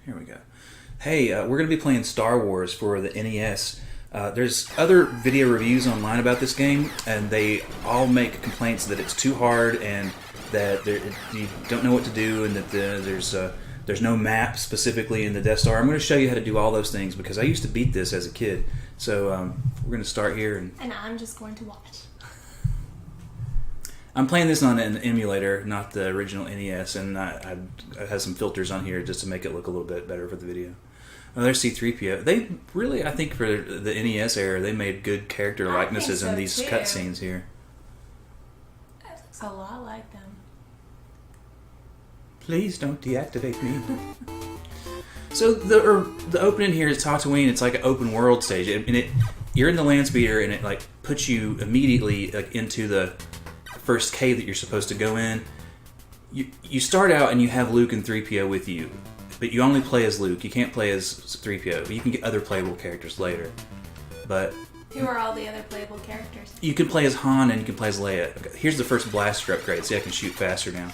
Here we go. Hey, we're going to be playing Star Wars for the NES. There's other video reviews online about this game, and they all make complaints that it's too hard and that you don't know what to do, and that there's no map specifically in the Death Star. I'm going to show you how to do all those things because I used to beat this as a kid. So we're going to start here. And I'm just going to watch. I'm playing this on an emulator, not the original NES, and I have some filters on here just to make it look a little bit better for the video. Oh, there's C-3PO. They really, I think for the NES era, they made good character likenesses in these cutscenes here. That looks a lot like them. Please don't deactivate me. So the opening here is Tatooine. It's like an open world stage, and you're in the land speeder, and it like puts you immediately like into the first cave that you're supposed to go in. You start out and you have Luke and 3PO with you, but you only play as Luke. You can't play as 3PO. You can get other playable characters later. But who are all the other playable characters? You can play as Han and you can play as Leia. Okay, here's the first blaster upgrade. See, I can shoot faster now.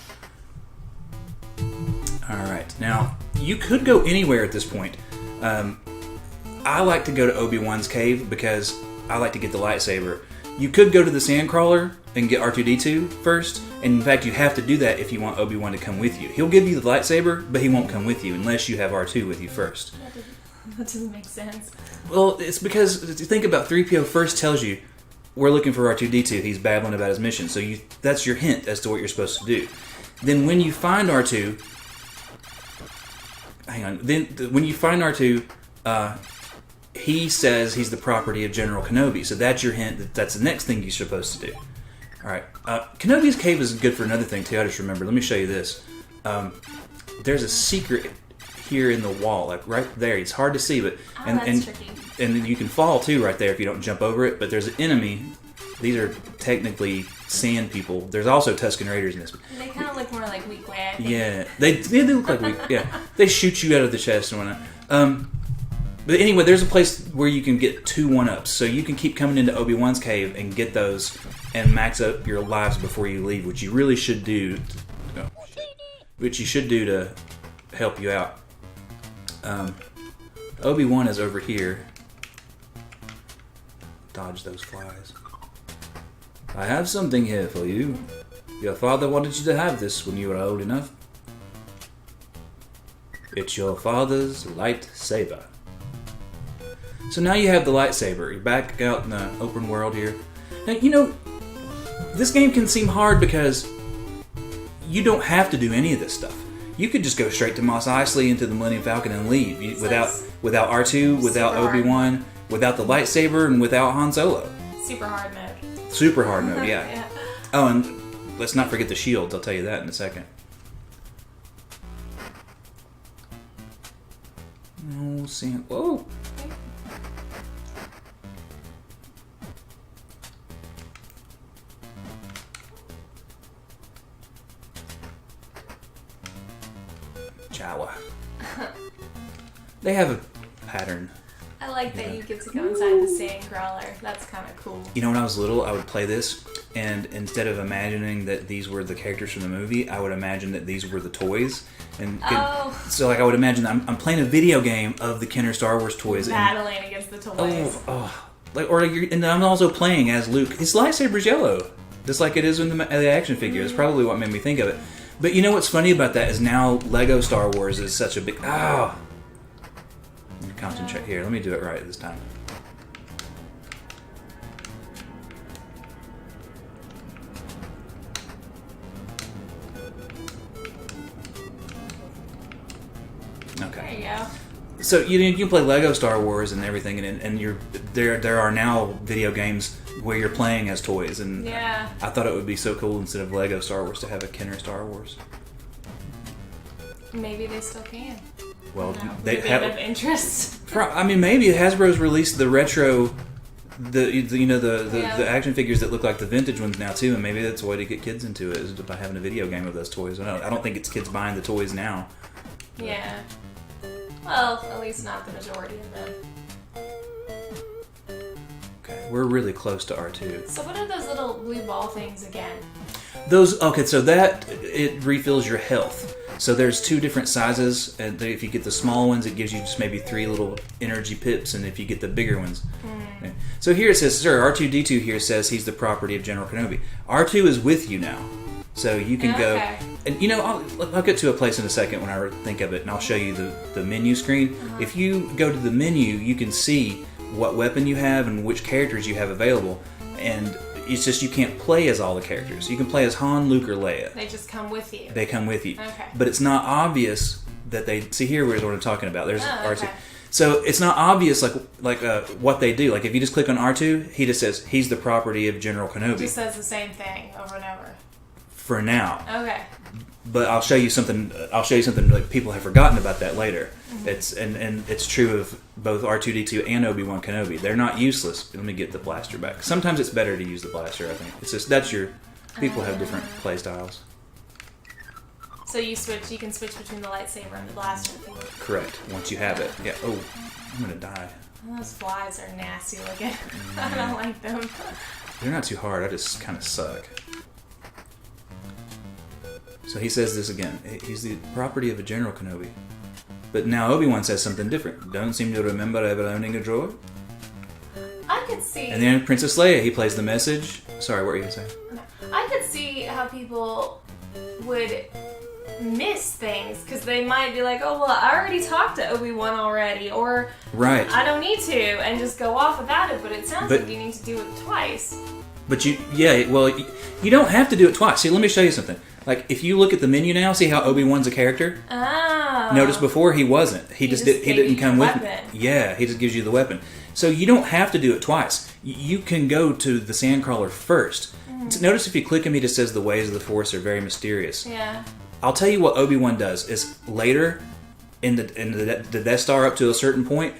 Alright, now you could go anywhere at this point. I like to go to Obi Wan's cave because I like to get the lightsaber. You could go to the Sandcrawler and get R2-D2 first, and in fact you have to do that if you want Obi Wan to come with you. He'll give you the lightsaber, but he won't come with you unless you have R2 with you first. That doesn't make sense. Well, it's because, if you think about 3PO first tells you, we're looking for R2-D2, he's babbling about his mission, so that's your hint as to what you're supposed to do. Then when you find R2, when you find R2, he says he's the property of General Kenobi, so that's your hint that that's the next thing you're supposed to do. Alright, Kenobi's cave is good for another thing too, I just remembered. Let me show you this. There's a secret here in the wall, like right there. It's hard to see, but that's tricky. And then you can fall too right there if you don't jump over it, but there's an enemy. These are technically sand people. There's also Tusken Raiders in this. They kind of look more like weak way, I think. Yeah, they look like weak. Yeah, they shoot you out of the chest and whatnot. But anyway, there's a place where you can get 2 1-ups, so you can keep coming into Obi-Wan's cave and get those and max up your lives before you leave, which you really should do. Which you should do to help you out. Obi-Wan is over here. Dodge those flies. I have something here for you. Your father wanted you to have this when you were old enough. It's your father's lightsaber. So now you have the lightsaber. You're back out in the open world here. Now, you know, this game can seem hard because you don't have to do any of this stuff. You could just go straight to Mos Eisley into the Millennium Falcon and leave without R2, without Obi-Wan, without the lightsaber, and without Han Solo. Super hard mode. Super hard mode, yeah. Yeah. Oh, and let's not forget the shields. I'll tell you that in a second. Oh, Sam. Whoa. Jawa. They have a pattern. I like that you get to go inside the sand crawler. That's kind of cool. You know, when I was little, I would play this, and instead of imagining that these were the characters from the movie, I would imagine that these were the toys. So, like, I would imagine I'm playing a video game of the Kenner Star Wars toys. Battling against the toys. And I'm also playing as Luke. His lightsaber's yellow, just like it is in the action figure. That's probably what made me think of it. But you know what's funny about that is now Lego Star Wars is such a big... Let me concentrate here. Let me do it right this time. Okay. There you go. So you can play Lego Star Wars and everything, and there are now video games where you're playing as toys, and yeah. I thought it would be so cool instead of Lego Star Wars to have a Kenner Star Wars. Maybe they still can. Well, they have of interest. I mean, maybe Hasbro's released the retro, the action figures that look like the vintage ones now too, and maybe that's a way to get kids into it is by having a video game of those toys. I don't think it's kids buying the toys now. Yeah. Well, at least not the majority of them. Okay, we're really close to R2. So what are those little blue ball things again? So that it refills your health. So there's 2 different sizes, and if you get the small ones, it gives you just maybe 3 little energy pips, and if you get the bigger ones. Yeah. So here it says, sir, R2-D2 here says he's the property of General Kenobi. R2 is with you now. So you can go, and you know, I'll get to a place in a second when I think of it, and I'll show you the menu screen. If you go to the menu, you can see what weapon you have and which characters you have available, and it's just you can't play as all the characters. You can play as Han, Luke, or Leia. They just come with you. They come with you. Okay. But it's not obvious that they... See, here is what I'm talking about. There's R2. Okay. So it's not obvious like what they do. Like if you just click on R2, he just says, he's the property of General Kenobi. It just says the same thing over and over. For now. Okay. But I'll show you something like people have forgotten about that later. It's and it's true of both R2-D2 and Obi Wan Kenobi. They're not useless. Let me get the blaster back. Sometimes it's better to use the blaster. I think it's just people have different play styles. So you can switch between the lightsaber and the blaster. Correct. Once you have it. Yeah. Oh, I'm gonna die. Those flies are nasty looking. I don't like them. They're not too hard. I just kind of suck. So he says this again. He's the property of a General Kenobi. But now Obi-Wan says something different. Don't seem to remember ever owning a droid. I could see. And then Princess Leia, he plays the message. Sorry, what were you going to say? I could see how people would miss things because they might be like, oh, well, I already talked to Obi-Wan already, or right. I don't need to, and just go off without it, but it sounds like you need to do it twice. But you don't have to do it twice. See, let me show you something. Like, if you look at the menu now, see how Obi-Wan's a character? Oh. Notice before he wasn't. He didn't come with weapon. Yeah, he just gives you the weapon. So you don't have to do it twice. You can go to the Sandcrawler first. Notice if you click him, he just says the ways of the Force are very mysterious. Yeah. I'll tell you what Obi-Wan does is later in the Death Star up to a certain point,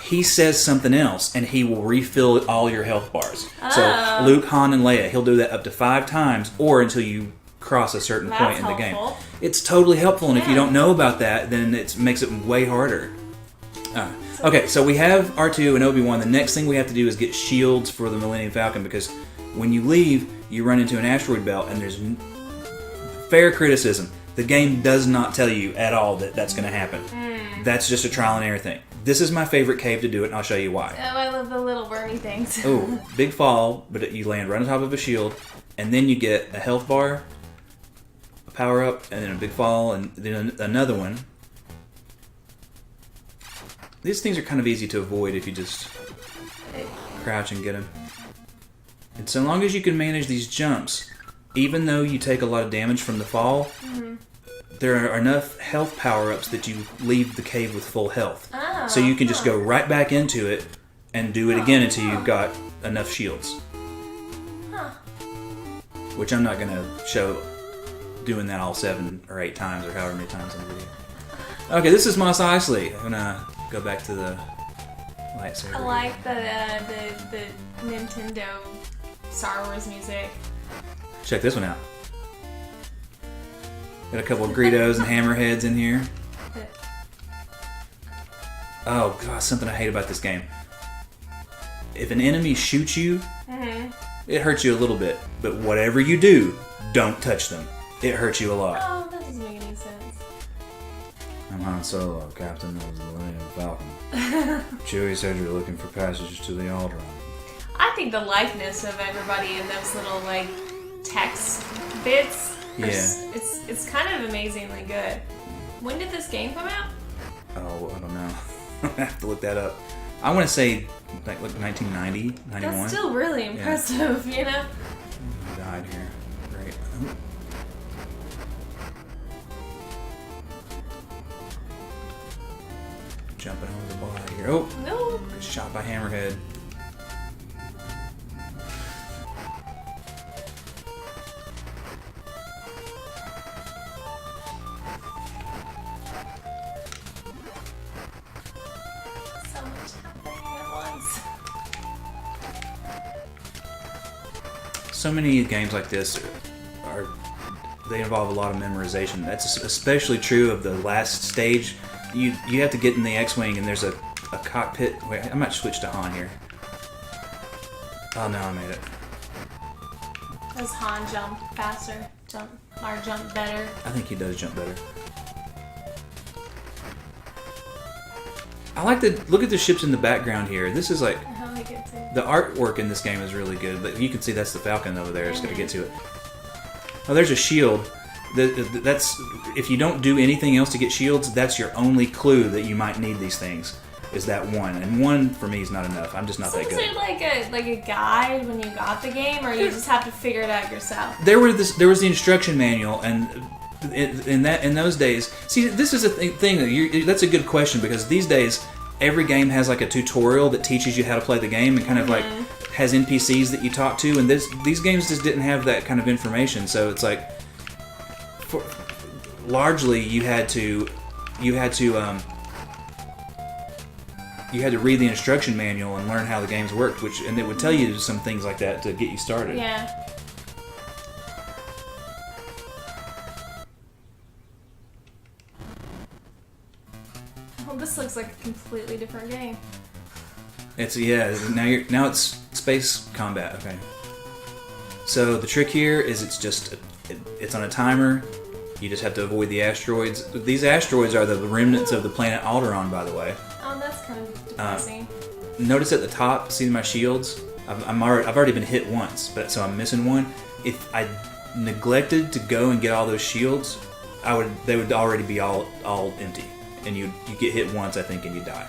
he says something else and he will refill all your health bars. Oh. So Luke, Han, and Leia, he'll do that up to 5 times or until you cross a certain point in the game. It's totally helpful, and if you don't know about that, then it makes it way harder. Okay, so we have R2 and Obi-Wan. The next thing we have to do is get shields for the Millennium Falcon, because when you leave, you run into an asteroid belt, and there's fair criticism. The game does not tell you at all that that's going to happen. That's just a trial and error thing. This is my favorite cave to do it, and I'll show you why. Oh, I love the little wormy things. Oh, big fall, but you land right on top of a shield, and then you get a health bar, a power up, and then a big fall, and then another one. These things are kind of easy to avoid if you just crouch and get them. And so long as you can manage these jumps, even though you take a lot of damage from the fall, there are enough health power-ups that you leave the cave with full health. Oh, so you can just go right back into it and do it again until you've got enough shields. Which I'm not going to show doing that all 7 or 8 times or however many times in the video. Okay, this is Mos Eisley. I'm going to go back to the lightsaber. I like the Nintendo Star Wars music. Check this one out. Got a couple of Greedos and Hammerheads in here. Oh, God, something I hate about this game. If an enemy shoots you, it hurts you a little bit. But whatever you do, don't touch them. It hurts you a lot. Oh, that doesn't make any sense. I'm Han Solo, captain of the Millennium Falcon. Chewie said you're looking for passages to the Alderaan. I think the likeness of everybody in those little, like, text bits, it's kind of amazingly good. When did this game come out? Oh, I don't know. I have to look that up. I want to say like 1990, 91. That's still really impressive, you know? I died here. Great. Jumping over the body here. Oh! No! Shot by Hammerhead. So much happening at once. So many games like this they involve a lot of memorization. That's especially true of the last stage. You have to get in the X-Wing and there's a cockpit. Wait, I might switch to Han here. Oh no, I made it. Does Han jump faster? Jump better? I think he does jump better. I like to look at the ships in the background here. This is like I like it too. the artwork in this game is really good. But you can see that's the Falcon over there. Just gonna get to it. Oh, there's a shield. That's if you don't do anything else to get shields, that's your only clue that you might need these things. Is that one, and one for me is not enough. I'm just not that good. Is it like a guide when you got the game, or you just have to figure it out yourself? There was the instruction manual, and in those days, see, this is a thing. That's a good question because these days every game has like a tutorial that teaches you how to play the game and kind of like has NPCs that you talk to, and these games just didn't have that kind of information. So it's like, largely you had to read the instruction manual and learn how the games worked, and it would tell you some things like that to get you started. Yeah. Well, this looks like a completely different game. Now it's space combat. Okay. So the trick here is it's on a timer. You just have to avoid the asteroids. These asteroids are the remnants of the planet Alderaan, by the way. Oh, that's kind of depressing. Notice at the top, see my shields? I've already been hit once, so I'm missing one. If I neglected to go and get all those shields, they would already be all empty, and you get hit once, I think, and you die.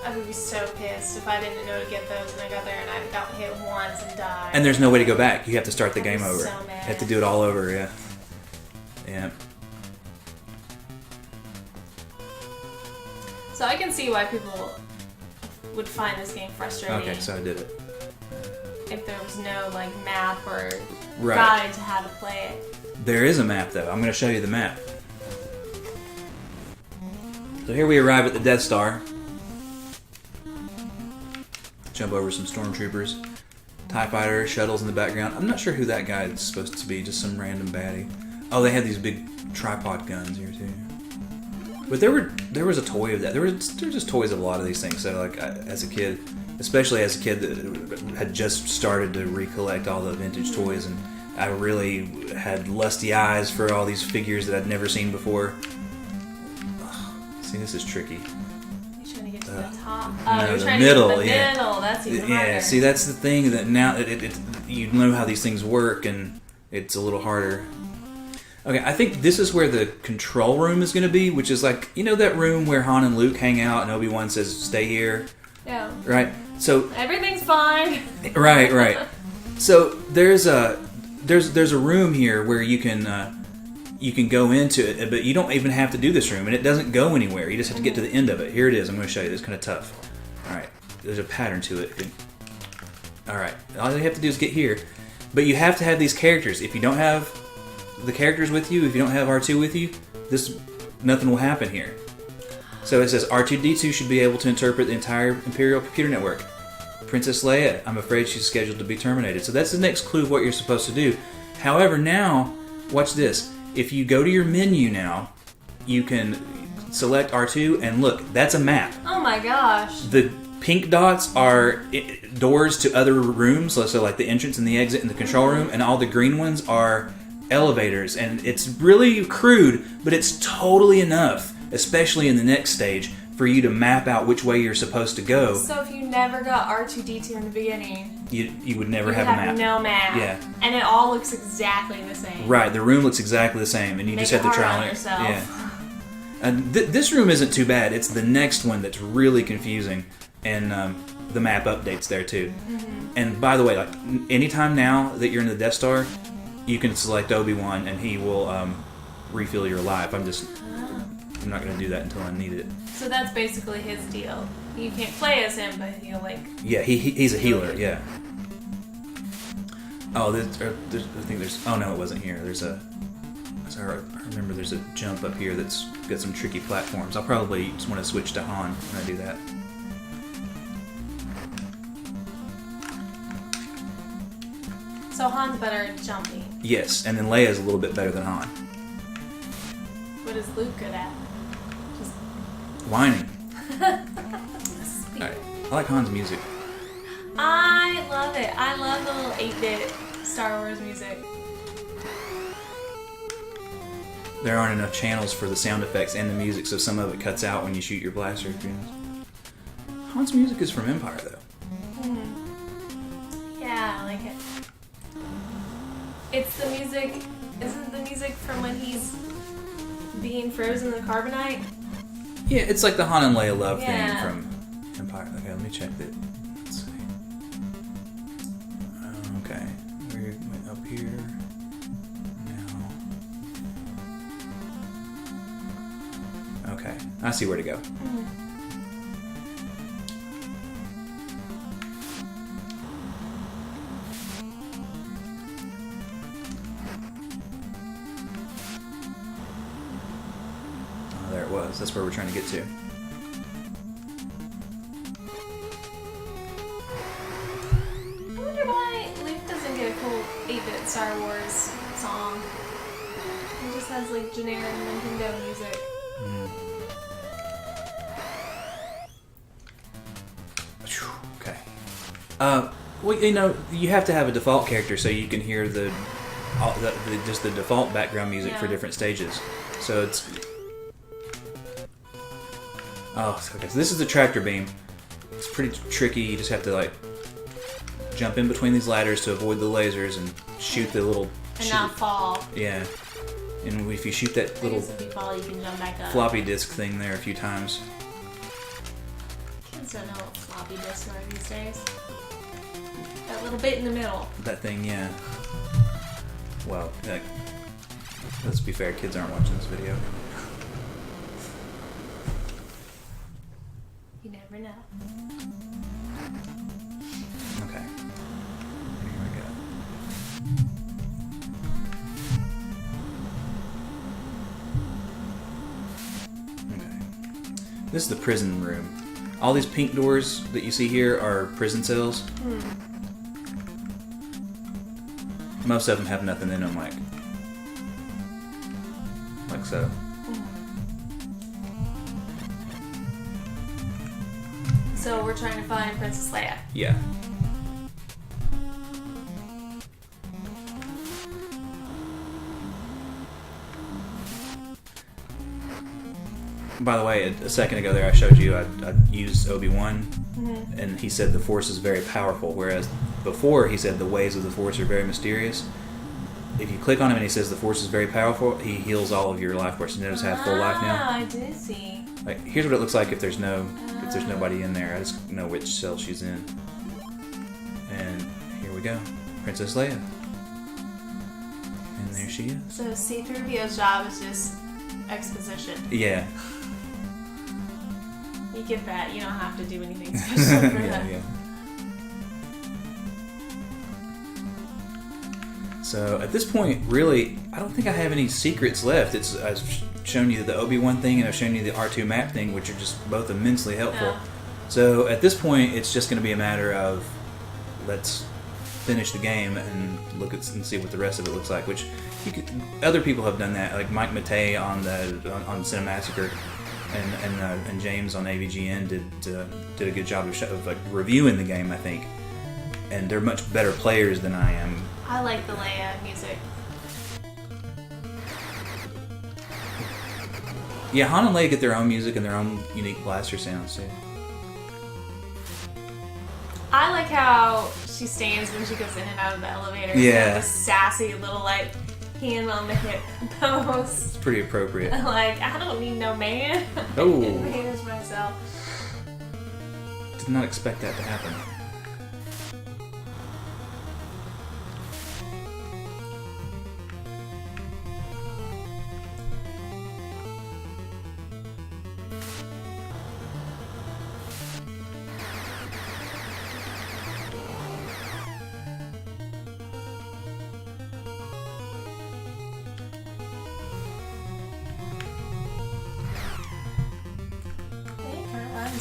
I would be so pissed if I didn't know to get those and I got there and I got hit once and died. And there's no way to go back. You have to start the game over. So mad. You have to do it all over. Yeah. Yeah. So I can see why people would find this game frustrating. Okay, so I did it. If there was no map or Right. guide to how to play it. There is a map, though. I'm going to show you the map. So here we arrive at the Death Star. Jump over some stormtroopers. TIE fighter, shuttles in the background. I'm not sure who that guy is supposed to be, just some random baddie. Oh, they have these big tripod guns here, too. But there was a toy of that. There were just toys of a lot of these things. So, as a kid, especially as a kid that had just started to recollect all the vintage toys, and I really had lusty eyes for all these figures that I'd never seen before. See, this is tricky. You're trying to get to the top. No, you're the trying middle, to get to the yeah. middle. That's even harder. Yeah, see, that's the thing that now you know how these things work, and it's a little harder. Okay, I think this is where the control room is going to be, which is that room where Han and Luke hang out, and Obi Wan says, "Stay here." Yeah. Right. So everything's fine. Right. So there's a room here where you can go into it, but you don't even have to do this room, and it doesn't go anywhere. You just have to get to the end of it. Here it is. I'm going to show you. It's kind of tough. All right. There's a pattern to it. All right. All you have to do is get here, but you have to have these characters. If you don't have the characters with you, if you don't have R2 with you, nothing will happen here. So it says R2-D2 should be able to interpret the entire Imperial computer network. Princess Leia, I'm afraid she's scheduled to be terminated. So that's the next clue of what you're supposed to do. However, now, watch this. If you go to your menu now, you can select R2, and look, that's a map. Oh my gosh. The pink dots are doors to other rooms, so like the entrance and the exit in the control room, and all the green ones are elevators. And it's really crude, but it's totally enough, especially in the next stage, for you to map out which way you're supposed to go. So if you never got R2-D2 in the beginning, you would never have a map. No map. Yeah. And it all looks exactly the same. Right, the room looks exactly the same, and you just have to try on yourself. Yeah. And this room isn't too bad. It's the next one that's really confusing, and the map updates there too. Mm-hmm. And by the way, anytime now that you're in the Death Star, you can select Obi Wan, and he will refill your life. I'm not going to do that until I need it. So that's basically his deal. You can't play as him, but he'll Yeah, he's a healer. Yeah. Oh, I think there's. Oh no, it wasn't here. I remember there's a jump up here that's got some tricky platforms. I'll probably just want to switch to Han when I do that. So Han's better at jumping. Yes, and then Leia's a little bit better than Han. What is Luke good at? Just whining. Alright, I like Han's music. I love it. I love the little 8-bit Star Wars music. there aren't enough channels for the sound effects and the music, so some of it cuts out when you shoot your blaster. Han's music is from Empire, though. Yeah, I like it. It's the music. Isn't the music from when he's being frozen in the carbonite? Yeah, it's like the Han and Leia love Yeah. thing from Empire. Okay, let me check that. Let's see. Okay, we're up here now. Okay, I see where to go. There it was. That's where we're trying to get to. I wonder why Luke doesn't get a cool 8-bit Star Wars song. He just has like generic Nintendo music. Okay. Well, you know, you have to have a default character so you can hear just the default background music for different stages. So it's. Oh, okay. So this is the tractor beam. It's pretty tricky. You just have to like jump in between these ladders to avoid the lasers and shoot the little. And not fall. Yeah. And if you shoot that little If you fall, you can jump back up. floppy disk thing there a few times. Kids don't know what floppy disks are these days. That little bit in the middle. That thing, yeah. Well, like, let's be fair, kids aren't watching this video. You never know. Okay. Here we go. Okay. This is the prison room. All these pink doors that you see here are prison cells. Most of them have nothing in them, like so. So we're trying to find Princess Leia. Yeah. By the way, a second ago there I showed you I used Obi Wan, and he said the Force is very powerful, whereas before he said the ways of the Force are very mysterious. If you click on him and he says the Force is very powerful, he heals all of your life force. You notice I have full life now. I do see. Like, here's what it looks like if there's nobody in there. I just know which cell she's in. And here we go, Princess Leia. And there she is. So C-3PO's job is just exposition. Yeah. You get that. You don't have to do anything special for that. Yeah. So at this point, really, I don't think I have any secrets left. I've shown you the Obi Wan thing and I've shown you the R2 map thing, which are just both immensely helpful. Yeah. So at this point, it's just going to be a matter of let's finish the game and look at and see what the rest of it looks like. Which other people have done that, like Mike Matei on Cinemassacre, and James on AVGN did a good job of like reviewing the game, I think. And they're much better players than I am. I like the Leia music. Yeah, Han and Leia get their own music and their own unique blaster sounds too. I like how she stands when she goes in and out of the elevator. Yeah. This sassy little like hand on the hip pose. It's pretty appropriate. Like, I don't need no man. Oh. I can manage myself. Did not expect that to happen.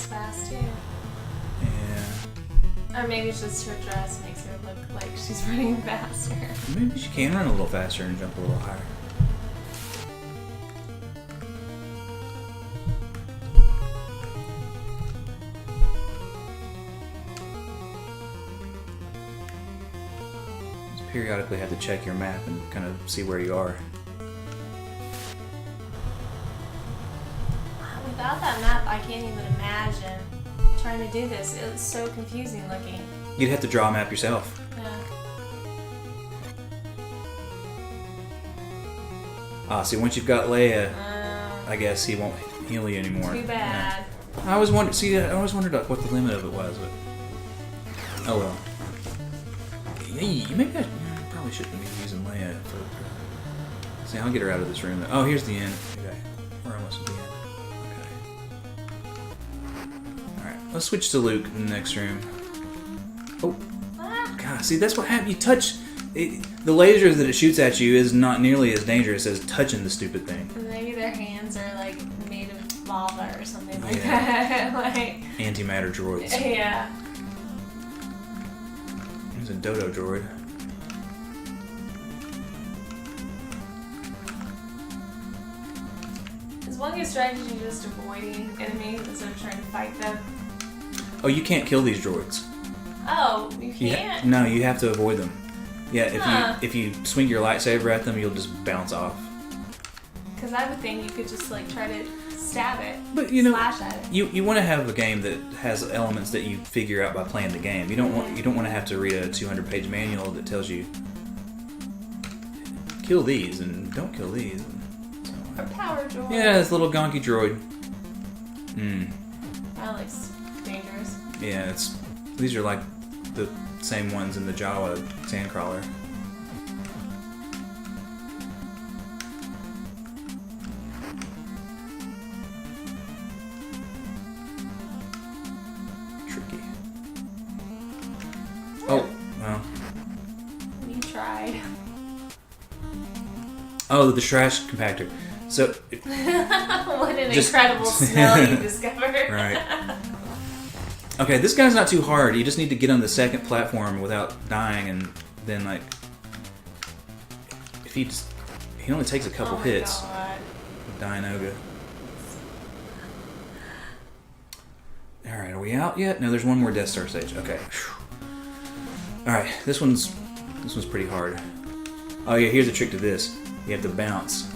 Fast too. Yeah. Or maybe it's just her dress makes her look like she's running faster. Maybe she can run a little faster and jump a little higher. Just periodically have to check your map and kind of see where you are. Without that map, I can't even imagine trying to do this. It's so confusing looking. You'd have to draw a map yourself. Yeah. See, once you've got Leia, I guess he won't heal you anymore. Too bad. Yeah. I always wondered what the limit of it was, but oh well. Hey, maybe I probably shouldn't be using Leia for. See, I'll get her out of this room. Oh, here's the end. Okay, we're almost at the end. Okay. All right, let's switch to Luke in the next room. Oh, God! See, that's what happened. You touch. The laser that it shoots at you is not nearly as dangerous as touching the stupid thing. Maybe their hands are like made of lava or something like that. Like antimatter droids. Yeah. There's a dodo droid. Is one good strategy just avoiding enemies instead of trying to fight them? Oh, you can't kill these droids. Oh, you can't? No, you have to avoid them. Yeah, if you swing your lightsaber at them, you'll just bounce off. Because I would think you could just like try to stab it, but slash at it. You want to have a game that has elements that you figure out by playing the game. You don't want to have to read a 200-page manual that tells you kill these and don't kill these. Or power droid. Yeah, this little gonky droid. That looks dangerous. Yeah, these are like the same ones in the Jawa Sandcrawler. Tricky. Oh, well. We tried. Oh, the trash compactor. So. What an incredible smell you discovered. Right. Okay, this guy's not too hard. You just need to get on the second platform without dying, and then like, if he only takes a couple hits. God. Dianoga. All right, are we out yet? No, there's one more Death Star stage. Okay. All right, this one's pretty hard. Oh yeah, here's a trick to this. You have to bounce.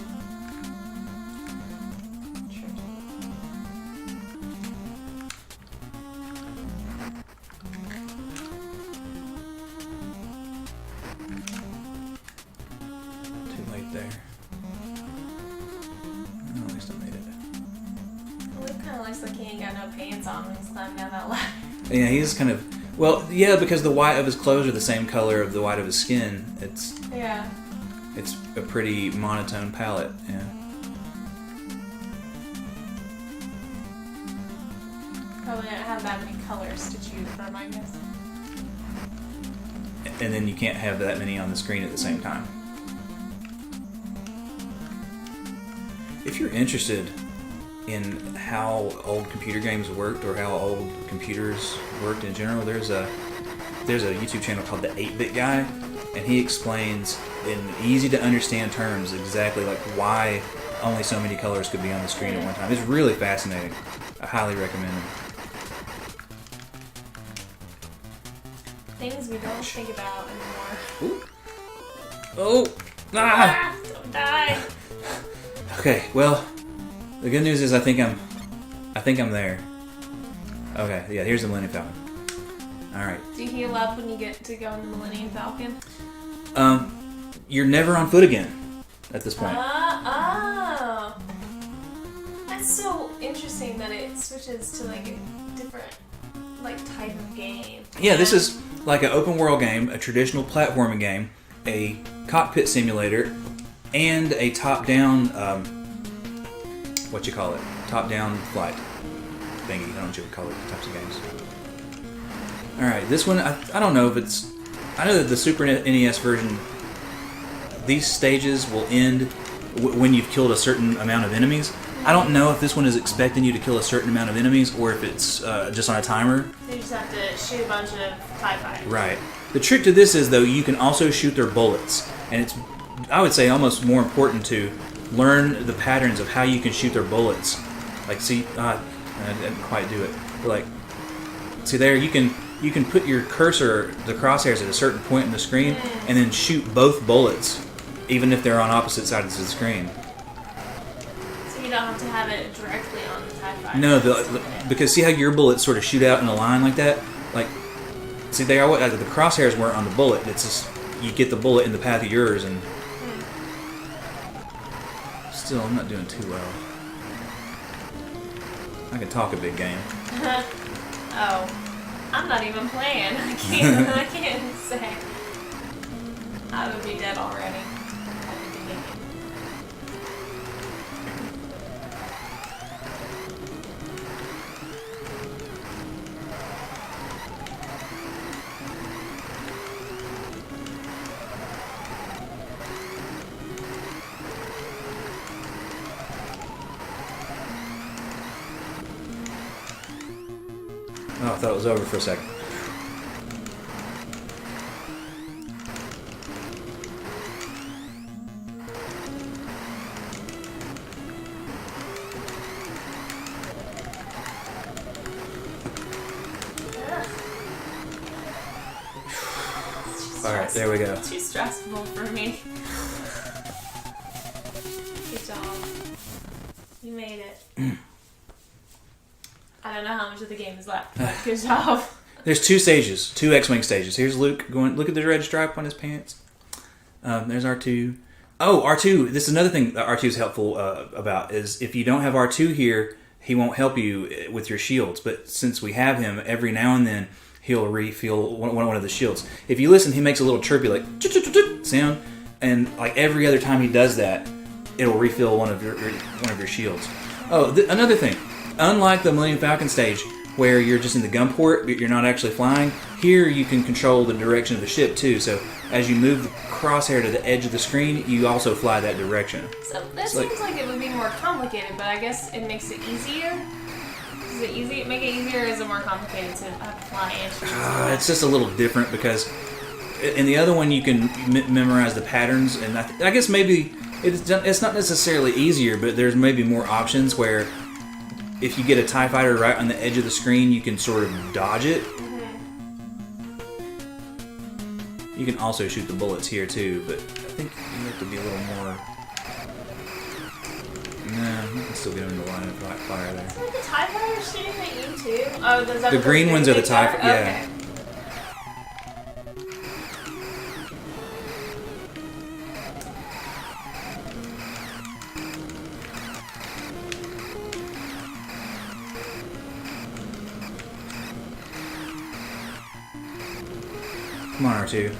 Yeah, he's kind of because the white of his clothes are the same color of the white of his skin. It's a pretty monotone palette. Yeah. Probably don't have that many colors to choose from, I guess. And then you can't have that many on the screen at the same time. If you're interested in how old computer games worked or how old computers worked in general, there's a YouTube channel called the 8-Bit Guy, and he explains in easy to understand terms exactly like why only so many colors could be on the screen at one time. It's really fascinating. I highly recommend it. Things we don't think about anymore. Ooh. Oh! Ah! Don't die! Okay, well, the good news is I think I'm there. Okay, yeah, here's the Millennium Falcon. Alright. Do you heal up when you get to go in the Millennium Falcon? You're never on foot again at this point. Oh. That's so interesting that it switches to like a different type of game. Yeah, this is like an open world game, a traditional platforming game, a cockpit simulator, and a top-down, top-down flight thingy. I don't know what you would call it, types of games. Alright, this one, I don't know if it's... I know that the Super NES version, these stages will end when you've killed a certain amount of enemies. I don't know if this one is expecting you to kill a certain amount of enemies or if it's just on a timer. You just have to shoot a bunch of TIE fighters. Right. The trick to this is, though, you can also shoot their bullets. And it's, I would say, almost more important to learn the patterns of how you can shoot their bullets. Like, see, I didn't quite do it. But, like, see there, you can put your cursor, the crosshairs, at a certain point in the screen, and then shoot both bullets, even if they're on opposite sides of the screen. So You don't have to have it directly on the TIE fighter. No, because see how your bullets sort of shoot out in a line like that? Like, see, they are the crosshairs weren't on the bullet. It's just you get the bullet in the path of yours, and still, I'm not doing too well. I can talk a big game. Oh, I'm not even playing. I can't say. I would be dead already. Oh, I thought it was over for a second. Alright, there we go. Too stressful for me. Good job. You made it. I don't know how much of the game is left. Good job. There's 2 stages, 2 X-Wing stages. Here's Luke going, look at the red stripe on his pants. There's R2. Oh, R2, this is another thing that R2 is helpful about, is if you don't have R2 here, he won't help you with your shields. But since we have him, every now and then, he'll refill one of the shields. If you listen, he makes a little chirpy, like, sound, and like every other time he does that, it'll refill one of your shields. Oh, another thing. Unlike the Millennium Falcon stage, where you're just in the gun port, but you're not actually flying, here you can control the direction of the ship too. So as you move the crosshair to the edge of the screen, you also fly that direction. So that seems like it would be more complicated, but I guess it makes it easier. Does it make it easier, or is it more complicated to fly and shoot? It's just a little different because in the other one you can memorize the patterns, and I guess maybe it's not necessarily easier, but there's maybe more options where if you get a TIE fighter right on the edge of the screen, you can sort of dodge it. You can also shoot the bullets here too, but I think you have to be a little more... No, you can still get them in the line of fire there. So the TIE fighters shooting at you too? Oh, does that the green ones are the TIE fighters. Yeah. Okay. Come on, R2.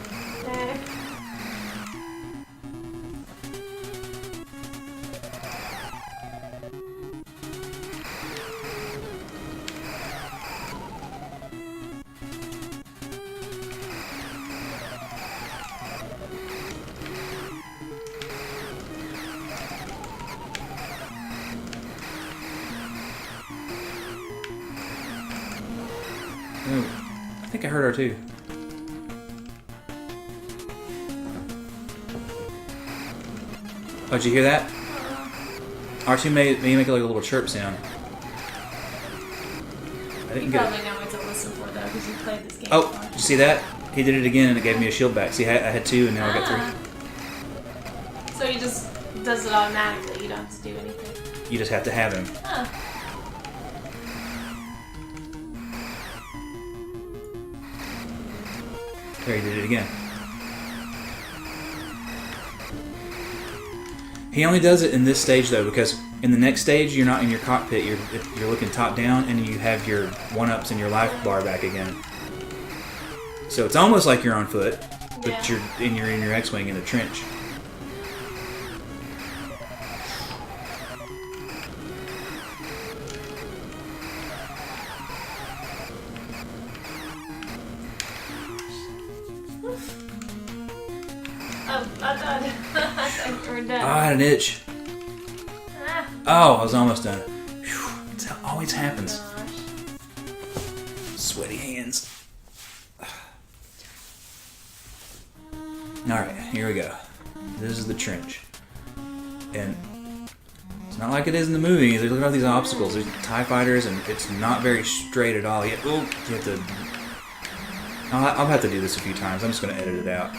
Oh, I think I heard R2. Oh, did you hear that? R2 made make like a little chirp sound. I didn't You get probably it. know what to listen for though, because you played this game. Oh, did you see that? He did it again and it gave me a shield back. See, I had 2 and now I got 3. So he just does it automatically. You don't have to do anything. You just have to have him. Huh. There, he did it again. He only does it in this stage though, because in the next stage you're not in your cockpit. You're looking top down, and you have your 1-ups and your life bar back again. So it's almost like you're on foot, but you're in your X-wing in a trench. Oh, I'm done. I thought you were done. Oh, I had an itch. Ah. Oh, I was almost done. Whew, it always happens. Gosh. Sweaty hands. Alright, here we go. This is the trench. And it's not like it is in the movie. Look at all these obstacles. There's TIE fighters, and it's not very straight at all. You have to... I'll have to do this a few times. I'm just going to edit it out.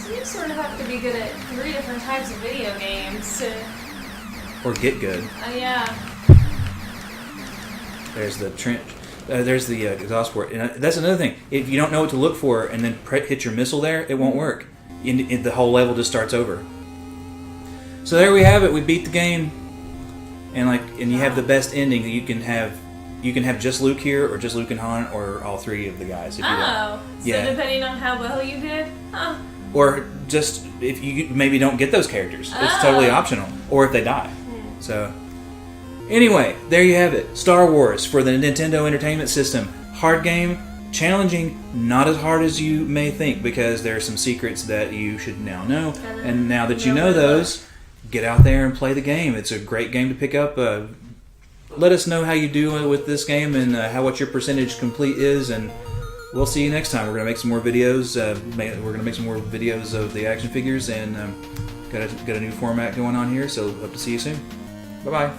You sort of have to be good at 3 different types of video games to... Or get good. Yeah. There's the trench. There's the exhaust port. And that's another thing. If you don't know what to look for and then hit your missile there, it won't work. The whole level just starts over. So there we have it. We beat the game. And you have the best ending. You can have just Luke here, or just Luke and Han, or all 3 of the guys. If you want. So depending on how well you did? Huh. Or just if you maybe don't get those characters. It's totally optional. Or if they die. So, anyway, there you have it. Star Wars for the Nintendo Entertainment System. Hard game, challenging, not as hard as you may think, because there are some secrets that you should now know. And now that you know those, get out there and play the game. It's a great game to pick up. Let us know how you do with this game and what your percentage complete is, and we'll see you next time. We're going to make some more videos. We're going to make some more videos of the action figures, and got a new format going on here, so hope to see you soon. Bye-bye.